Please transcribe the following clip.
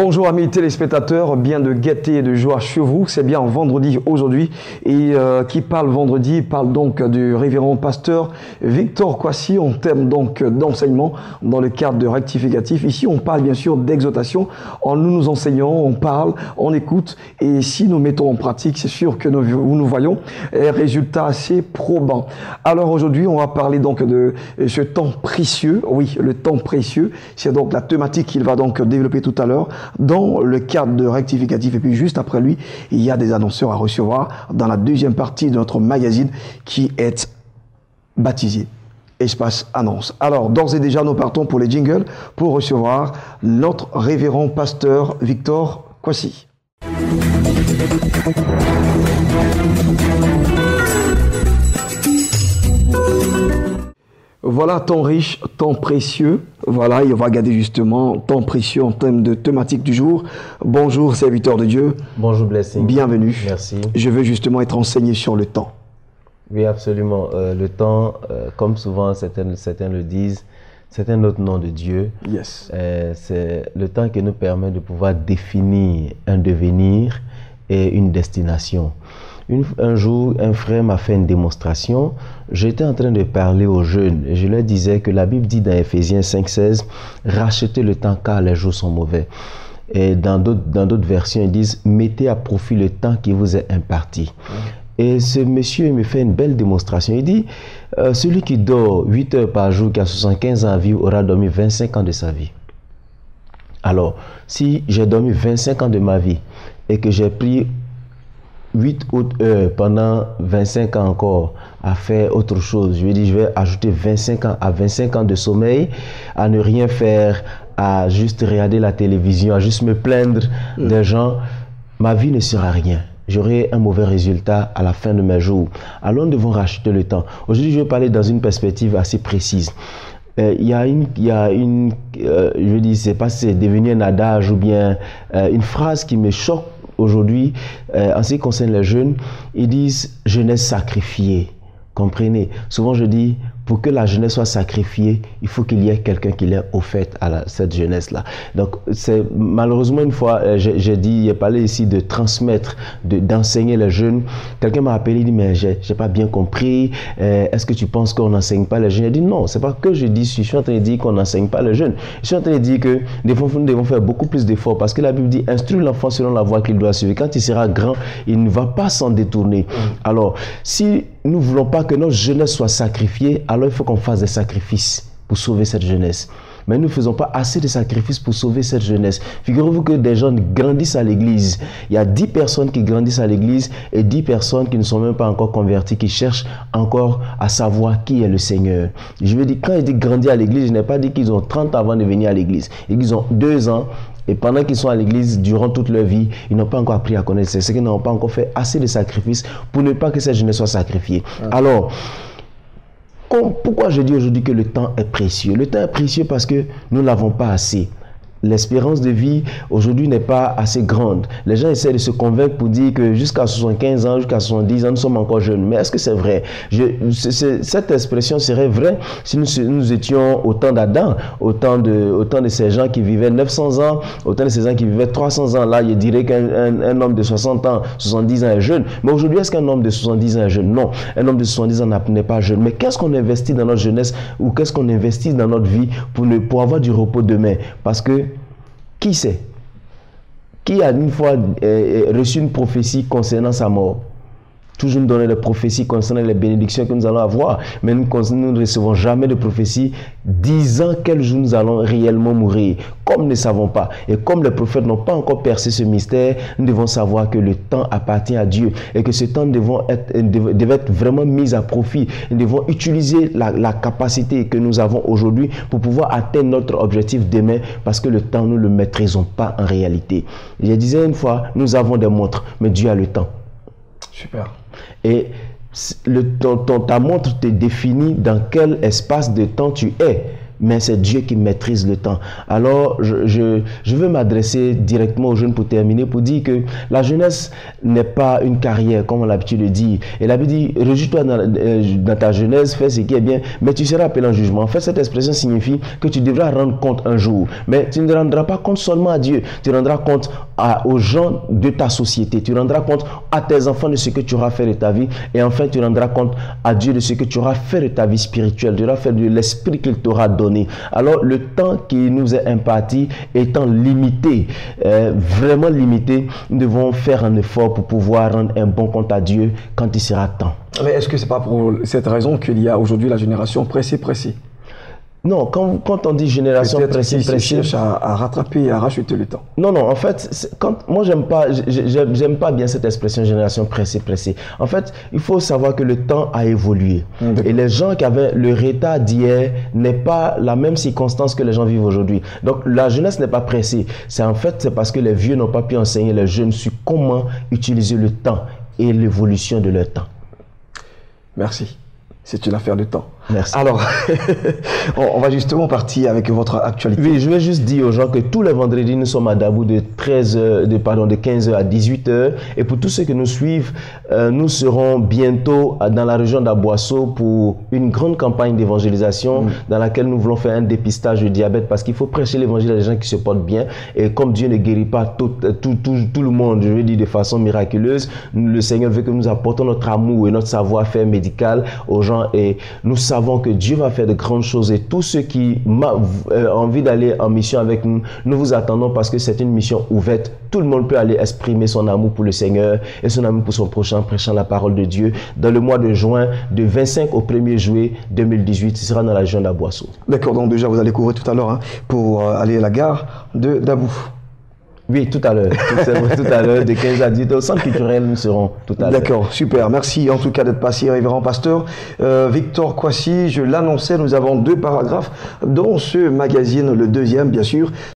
Bonjour amis téléspectateurs, bien de gaieté et de joie chez vous. C'est bien vendredi aujourd'hui et qui parle vendredi parle donc du révérend pasteur Victor Kwasi. On thème donc d'enseignement dans le cadre de rectificatif. Ici on parle bien sûr d'exhortation. Nous nous enseignons, on parle, on écoute et si nous mettons en pratique, c'est sûr que nous voyons un résultat assez probant. Alors aujourd'hui on va parler donc de ce temps précieux. Oui, le temps précieux, c'est donc la thématique qu'il va donc développer tout à l'heure dans le cadre de rectificatif. Et puis juste après lui, il y a des annonceurs à recevoir dans la deuxième partie de notre magazine qui est baptisé Espace Annonce. Alors d'ores et déjà, nous partons pour les jingles pour recevoir notre révérend pasteur Victor Kwasi. Voilà, temps riche, temps précieux. Voilà, et on va regarder justement temps précieux en termes de thématique du jour. Bonjour, serviteur de Dieu. Bonjour, Blessing. Bienvenue. Merci. Je veux justement être enseigné sur le temps. Oui, absolument. Le temps, comme souvent certains le disent, c'est un autre nom de Dieu. Yes. C'est le temps qui nous permet de pouvoir définir un devenir et une destination. Un jour, un frère m'a fait une démonstration. J'étais en train de parler aux jeunes et je leur disais que la Bible dit dans Ephésiens 5,16 « Rachetez le temps car les jours sont mauvais ». Et dans d'autres versions, ils disent « Mettez à profit le temps qui vous est imparti ». Et ce monsieur me fait une belle démonstration. Il dit celui qui dort 8 heures par jour, qui a 75 ans à vivre, aura dormi 25 ans de sa vie. Alors, si j'ai dormi 25 ans de ma vie et que j'ai pris 8 autres heures pendant 25 ans encore à faire autre chose, je lui dis je vais ajouter 25 ans à 25 ans de sommeil, à ne rien faire, à juste regarder la télévision, à juste me plaindre des gens, ma vie ne sera rien. J'aurai un mauvais résultat à la fin de mes jours. Alors nous devons racheter le temps. Aujourd'hui, je vais parler dans une perspective assez précise. Il y a une je dis, c'est pas si c'est devenu un adage ou bien une phrase qui me choque aujourd'hui en ce qui concerne les jeunes. Ils disent jeunesse sacrifiée. Comprenez? Souvent je dis, pour que la jeunesse soit sacrifiée, il faut qu'il y ait quelqu'un qui l'ait offerte à cette jeunesse-là. Donc, c'est malheureusement une fois, j'ai parlé ici de transmettre, d'enseigner les jeunes. Quelqu'un m'a appelé, il dit, mais j'ai pas bien compris. Est-ce que tu penses qu'on n'enseigne pas les jeunes? J'ai dit, non, c'est pas que je dis, je suis en train de dire qu'on n'enseigne pas les jeunes. Je suis en train de dire que nous devons faire beaucoup plus d'efforts parce que la Bible dit, instruis l'enfant selon la voie qu'il doit suivre. Quand il sera grand, il ne va pas s'en détourner. Alors, si nous ne voulons pas que notre jeunesse soit sacrifiée, alors il faut qu'on fasse des sacrifices pour sauver cette jeunesse. Mais nous ne faisons pas assez de sacrifices pour sauver cette jeunesse. Figurez-vous que des gens grandissent à l'église. Il y a 10 personnes qui grandissent à l'église et 10 personnes qui ne sont même pas encore converties, qui cherchent encore à savoir qui est le Seigneur. Je veux dire, quand je dis grandir à l'église, je n'ai pas dit qu'ils ont 30 ans avant de venir à l'église. Ils ont 2 ans. Et pendant qu'ils sont à l'église, durant toute leur vie, ils n'ont pas encore appris à connaître. C'est qu'ils n'ont pas encore fait assez de sacrifices pour ne pas que cette jeunesse soit sacrifiée. Alors, pourquoi je dis aujourd'hui que le temps est précieux? Le temps est précieux parce que nous ne l'avons pas assez. L'espérance de vie aujourd'hui n'est pas assez grande. Les gens essaient de se convaincre pour dire que jusqu'à 75 ans, jusqu'à 70 ans, nous sommes encore jeunes. Mais est-ce que c'est vrai? Cette expression serait vraie si nous étions au temps d'Adam, au temps de ces gens qui vivaient 900 ans, au temps de ces gens qui vivaient 300 ans. Là, je dirais qu'un homme de 60 ans, 70 ans est jeune. Mais aujourd'hui, est-ce qu'un homme de 70 ans est jeune? Non, un homme de 70 ans n'est pas jeune. Mais qu'est-ce qu'on investit dans notre jeunesse ou qu'est-ce qu'on investit dans notre vie pour avoir du repos demain? Parce que qui sait? Qui a une fois reçu une prophétie concernant sa mort? Toujours nous donner des prophéties concernant les bénédictions que nous allons avoir, mais nous ne recevons jamais de prophéties disant quel jour nous allons réellement mourir. Comme nous ne savons pas, et comme les prophètes n'ont pas encore percé ce mystère, nous devons savoir que le temps appartient à Dieu et que ce temps devait être vraiment mis à profit. Nous devons utiliser la capacité que nous avons aujourd'hui pour pouvoir atteindre notre objectif demain parce que le temps, nous ne le maîtrisons pas en réalité. Je disais une fois, nous avons des montres, mais Dieu a le temps. Super. Et ta montre te définit dans quel espace de temps tu es. mais c'est Dieu qui maîtrise le temps. Alors, je veux m'adresser directement aux jeunes pour terminer, pour dire que la jeunesse n'est pas une carrière, comme on a l'habitude de dire. Et la Bible dit, réjouis-toi dans ta jeunesse, fais ce qui est bien, mais tu seras appelé en jugement. En fait, cette expression signifie que tu devras rendre compte un jour, mais tu ne rendras pas compte seulement à Dieu, tu rendras compte aux gens de ta société, tu rendras compte à tes enfants de ce que tu auras fait de ta vie, et enfin tu rendras compte à Dieu de ce que tu auras fait de ta vie spirituelle, tu auras fait de l'esprit qu'il t'aura donné. Alors le temps qui nous est imparti étant limité, vraiment limité, nous devons faire un effort pour pouvoir rendre un bon compte à Dieu quand il sera temps. Mais est-ce que c'est pas pour cette raison qu'il y a aujourd'hui la génération pressée? Non, quand on dit génération pressée, cherche à rattraper, à racheter le temps. Non, en fait, moi j'aime pas bien cette expression génération pressée. En fait, il faut savoir que le temps a évolué. Et les gens qui avaient le retard d'hier n'est pas la même circonstance que les gens vivent aujourd'hui. Donc la jeunesse n'est pas pressée. C'est parce que les vieux n'ont pas pu enseigner les jeunes sur comment utiliser le temps et l'évolution de leur temps. Merci. C'est une affaire de temps. Merci. Alors, on va justement partir avec votre actualité. Oui, je vais juste dire aux gens que tous les vendredis, nous sommes à Dabou de 15h à 18h. Et pour tous ceux qui nous suivent, nous serons bientôt dans la région d'Aboisseau pour une grande campagne d'évangélisation dans laquelle nous voulons faire un dépistage du diabète parce qu'il faut prêcher l'évangile à des gens qui se portent bien. Et comme Dieu ne guérit pas tout le monde, je veux dire de façon miraculeuse, le Seigneur veut que nous apportons notre amour et notre savoir-faire médical aux gens. Et nous savons que Dieu va faire de grandes choses et tous ceux qui ont envie d'aller en mission avec nous, nous vous attendons parce que c'est une mission ouverte. Tout le monde peut aller exprimer son amour pour le Seigneur et son amour pour son prochain, prêchant la parole de Dieu dans le mois de juin, de 25 au 1er juillet 2018. Ce sera dans la région d'Aboisseau. D'accord, donc déjà vous allez courir tout à l'heure pour aller à la gare de Dabou. Oui, tout à l'heure. Tout à l'heure, de 15 à 18 au centre culturel, nous serons tout à l'heure. D'accord, super. Merci en tout cas d'être passé, révérend pasteur. Victor Kwasi, je l'annonçais, nous avons 2 paragraphes dans ce magazine, le deuxième bien sûr.